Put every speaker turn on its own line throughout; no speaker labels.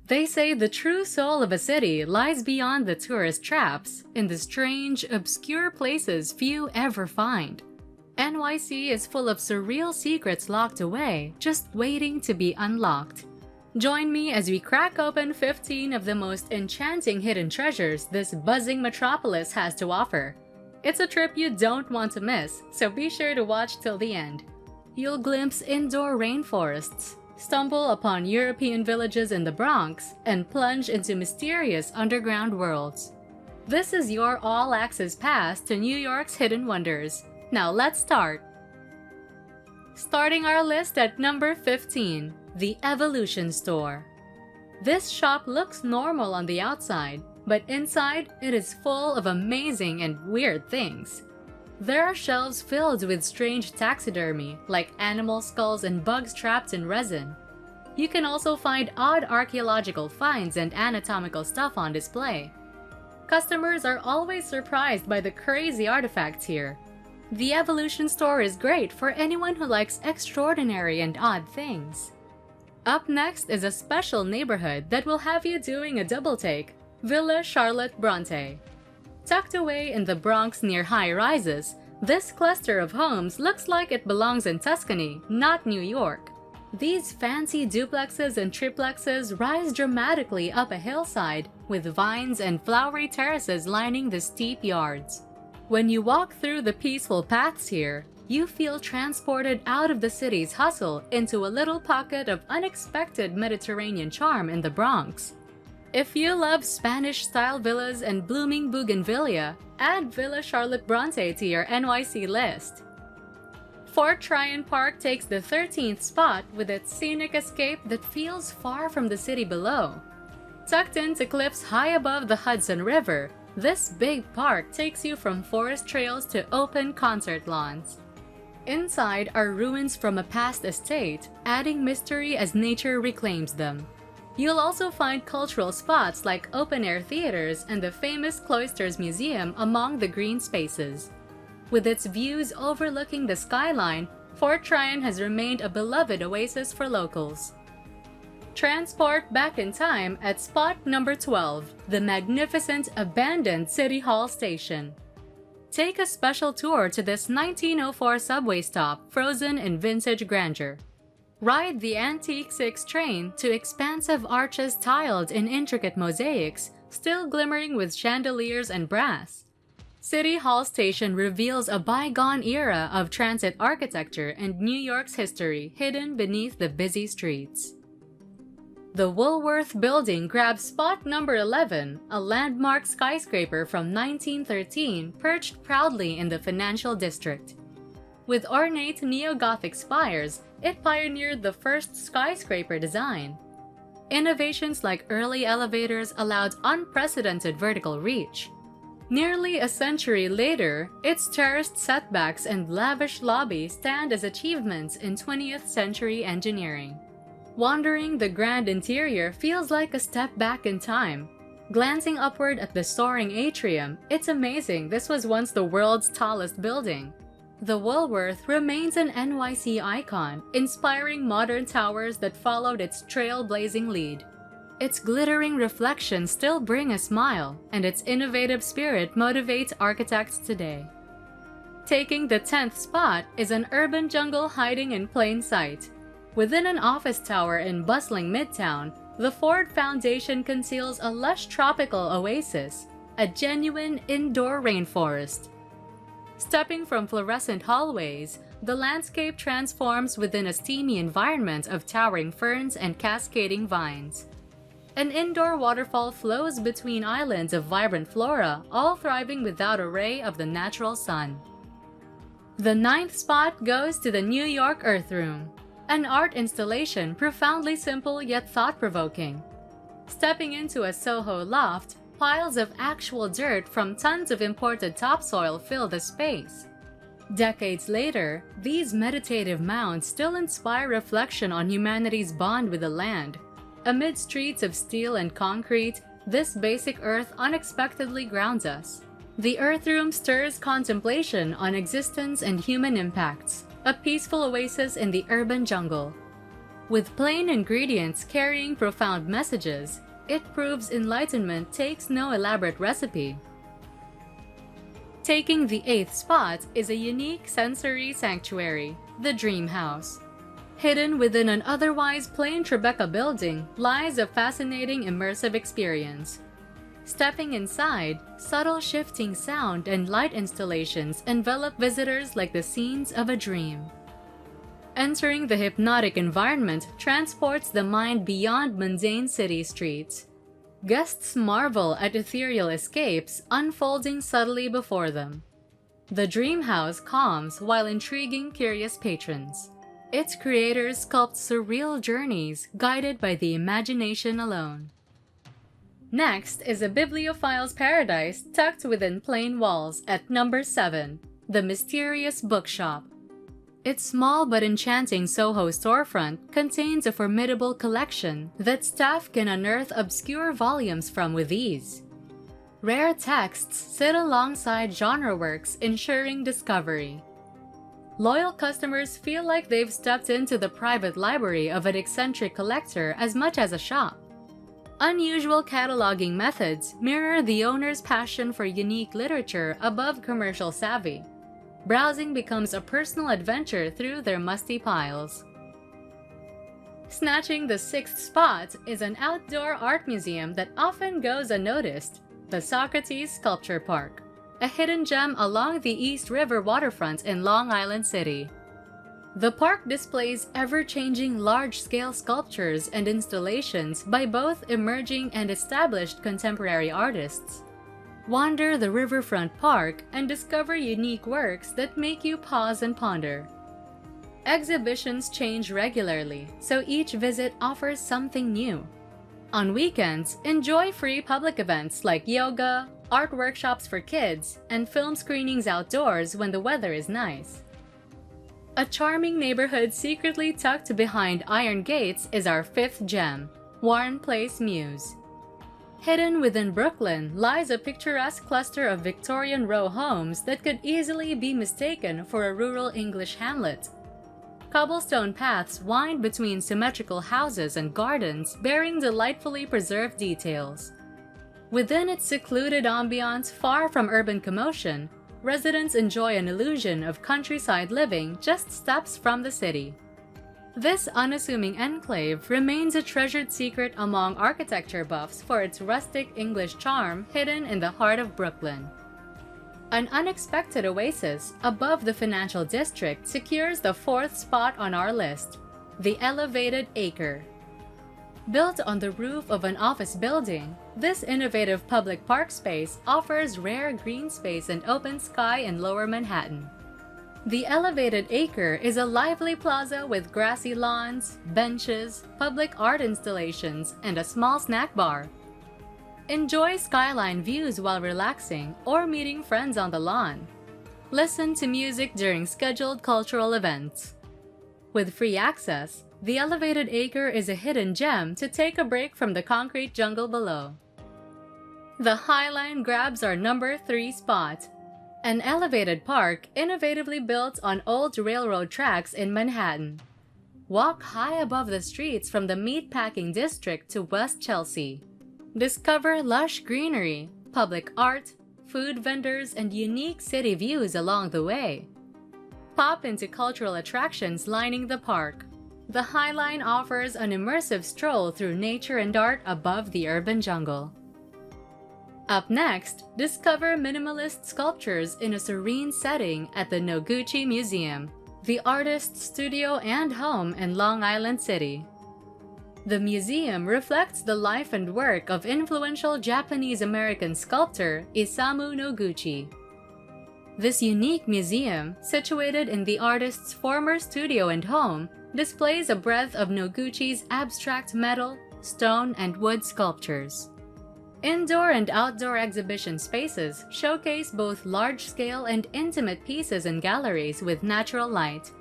They say the true soul of a city lies beyond the tourist traps, in the strange, obscure places few ever find. NYC is full of surreal secrets locked away, just waiting to be unlocked. Join me as we crack open 15 of the most enchanting hidden treasures this buzzing metropolis has to offer. It's a trip you don't want to miss, so be sure to watch till the end. You'll glimpse indoor rainforests, stumble upon European villages in the Bronx, and plunge into mysterious underground worlds. This is your all-access pass to New York's hidden wonders. Now let's start! Starting our list at number 15, the Evolution Store. This shop looks normal on the outside, but inside it is full of amazing and weird things. There are shelves filled with strange taxidermy, like animal skulls and bugs trapped in resin. You can also find odd archaeological finds and anatomical stuff on display. Customers are always surprised by the crazy artifacts here. The Evolution Store is great for anyone who likes extraordinary and odd things. Up next is a special neighborhood that will have you doing a double take, Villa Charlotte Bronte. Tucked away in the Bronx near high-rises, this cluster of homes looks like it belongs in Tuscany, not New York. These fancy duplexes and triplexes rise dramatically up a hillside, with vines and flowery terraces lining the steep yards. When you walk through the peaceful paths here, you feel transported out of the city's hustle into a little pocket of unexpected Mediterranean charm in the Bronx. If you love Spanish-style villas and blooming bougainvillea, add Villa Charlotte Bronte to your NYC list. Fort Tryon Park takes the 13th spot with its scenic escape that feels far from the city below. Tucked into cliffs high above the Hudson River, this big park takes you from forest trails to open concert lawns. Inside are ruins from a past estate, adding mystery as nature reclaims them. You'll also find cultural spots like open-air theaters and the famous Cloisters Museum among the green spaces. With its views overlooking the skyline, Fort Tryon has remained a beloved oasis for locals. Transport back in time at spot number 12, the magnificent abandoned City Hall Station. Take a special tour to this 1904 subway stop frozen in vintage grandeur. Ride the antique 6 train to expansive arches tiled in intricate mosaics, still glimmering with chandeliers and brass. City Hall Station reveals a bygone era of transit architecture and New York's history hidden beneath the busy streets. The WoolWorth Building grabs spot number 11, a landmark skyscraper from 1913 perched proudly in the financial district. With ornate neo-Gothic spires, it pioneered the first skyscraper design. Innovations like early elevators allowed unprecedented vertical reach. Nearly a century later, its terraced setbacks and lavish lobby stand as achievements in 20th century engineering. Wandering the grand interior feels like a step back in time. Glancing upward at the soaring atrium, it's amazing this was once the world's tallest building. The WoolWorth remains an NYC icon, inspiring modern towers that followed its trailblazing lead. Its glittering reflections still bring a smile, and its innovative spirit motivates architects today. Taking the 10th spot is an urban jungle hiding in plain sight. Within an office tower in bustling Midtown, the Ford Foundation conceals a lush tropical oasis, a genuine indoor rainforest. Stepping from fluorescent hallways, the landscape transforms within a steamy environment of towering ferns and cascading vines. An indoor waterfall flows between islands of vibrant flora, all thriving without a ray of the natural sun. The 9th spot goes to the New York Earth Room, an art installation profoundly simple yet thought-provoking. Stepping into a Soho loft, piles of actual dirt from tons of imported topsoil fill the space. Decades later, these meditative mounds still inspire reflection on humanity's bond with the land. Amid streets of steel and concrete, this basic earth unexpectedly grounds us. The Earth Room stirs contemplation on existence and human impacts, a peaceful oasis in the urban jungle. With plain ingredients carrying profound messages, it proves enlightenment takes no elaborate recipe. Taking the 8th spot is a unique sensory sanctuary, the Dream House. Hidden within an otherwise plain Tribeca building lies a fascinating immersive experience. Stepping inside, subtle shifting sound and light installations envelop visitors like the scenes of a dream. Entering the hypnotic environment transports the mind beyond mundane city streets. Guests marvel at ethereal escapes unfolding subtly before them. The Dream House calms while intriguing curious patrons. Its creators sculpt surreal journeys guided by the imagination alone. Next is a bibliophile's paradise tucked within plain walls at number 7, the mysterious Bookshop. Its small but enchanting Soho storefront contains a formidable collection that staff can unearth obscure volumes from with ease. Rare texts sit alongside genre works, ensuring discovery. Loyal customers feel like they've stepped into the private library of an eccentric collector as much as a shop. Unusual cataloging methods mirror the owner's passion for unique literature above commercial savvy. Browsing becomes a personal adventure through their musty piles. Snatching the 6th spot is an outdoor art museum that often goes unnoticed, the Socrates Sculpture Park, a hidden gem along the East River waterfront in Long Island City. The park displays ever-changing large-scale sculptures and installations by both emerging and established contemporary artists. Wander the riverfront park and discover unique works that make you pause and ponder. Exhibitions change regularly, so each visit offers something new. On weekends, enjoy free public events like yoga, art workshops for kids, and film screenings outdoors when the weather is nice. A charming neighborhood secretly tucked behind iron gates is our 5th gem, Warren Place Mews. Hidden within Brooklyn lies a picturesque cluster of Victorian row homes that could easily be mistaken for a rural English hamlet. Cobblestone paths wind between symmetrical houses and gardens bearing delightfully preserved details. Within its secluded ambiance far from urban commotion, residents enjoy an illusion of countryside living just steps from the city. This unassuming enclave remains a treasured secret among architecture buffs for its rustic English charm hidden in the heart of Brooklyn. An unexpected oasis above the financial district secures the 4th spot on our list, the Elevated Acre. Built on the roof of an office building, this innovative public park space offers rare green space and open sky in Lower Manhattan. The Elevated Acre is a lively plaza with grassy lawns, benches, public art installations, and a small snack bar. Enjoy skyline views while relaxing or meeting friends on the lawn. Listen to music during scheduled cultural events. With free access, the Elevated Acre is a hidden gem to take a break from the concrete jungle below. The Highline grabs our number 3 spot. An elevated park innovatively built on old railroad tracks in Manhattan. Walk high above the streets from the meatpacking district to West Chelsea. Discover lush greenery, public art, food vendors, and unique city views along the way. Pop into cultural attractions lining the park. The Highline offers an immersive stroll through nature and art above the urban jungle. Up next, discover minimalist sculptures in a serene setting at the Noguchi Museum, the artist's studio and home in Long Island City. The museum reflects the life and work of influential Japanese-American sculptor Isamu Noguchi. This unique museum, situated in the artist's former studio and home, displays a breadth of Noguchi's abstract metal, stone, and wood sculptures. Indoor and outdoor exhibition spaces showcase both large-scale and intimate pieces in galleries with natural light.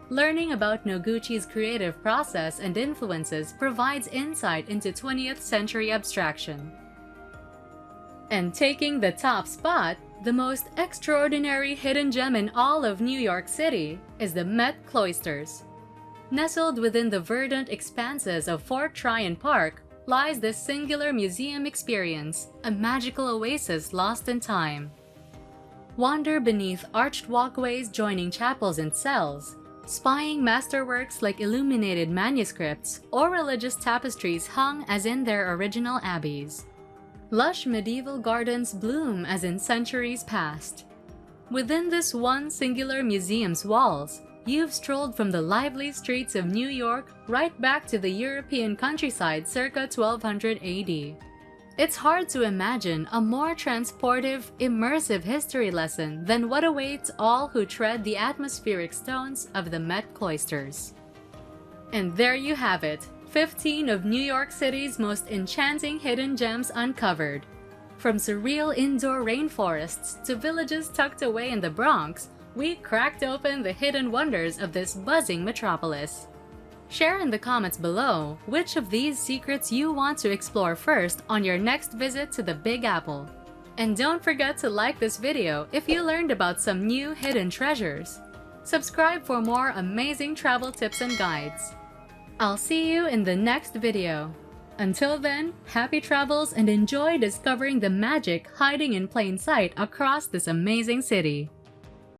Learning about Noguchi's creative process and influences provides insight into 20th century abstraction. And taking the top spot, the most extraordinary hidden gem in all of New York City is the Met Cloisters. Nestled within the verdant expanses of Fort Tryon Park lies this singular museum experience, a magical oasis lost in time. Wander beneath arched walkways joining chapels and cells, spying masterworks like illuminated manuscripts or religious tapestries hung as in their original abbeys. Lush medieval gardens bloom as in centuries past. Within this one singular museum's walls, you've strolled from the lively streets of New York right back to the European countryside circa 1200 AD. It's hard to imagine a more transportive, immersive history lesson than what awaits all who tread the atmospheric stones of the Met Cloisters. And there you have it, 15 of New York City's most enchanting hidden gems uncovered. From surreal indoor rainforests to villages tucked away in the Bronx, we cracked open the hidden wonders of this buzzing metropolis. Share in the comments below which of these secrets you want to explore first on your next visit to the Big Apple. And don't forget to like this video if you learned about some new hidden treasures. Subscribe for more amazing travel tips and guides. I'll see you in the next video. Until then, happy travels and enjoy discovering the magic hiding in plain sight across this amazing city.